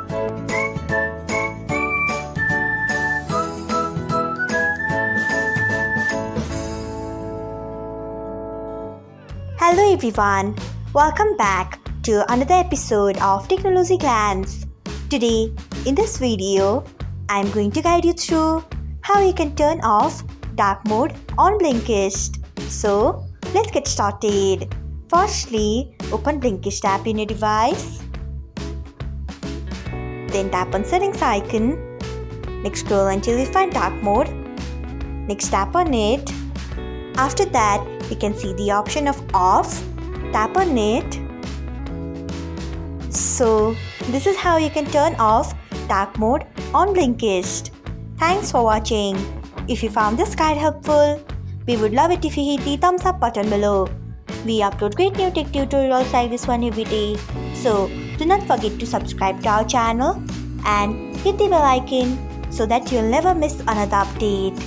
Hello everyone, welcome back to another episode of Technologyglance. Today, in this video, I am going to guide you through how you can turn off dark mode on Blinkist. So, let's get started. Firstly, open Blinkist app in your device. Then tap on settings icon. Next scroll until you find dark mode. Next tap on it. After that, you can see the option of off. Tap on it. So, this is how you can turn off dark mode on Blinkist. Thanks for watching. If you found this guide helpful, we would love it if you hit the thumbs up button below. We upload great new tech tutorials like this one every day. So, do not forget to subscribe to our channel and hit the bell icon so that you'll never miss another update.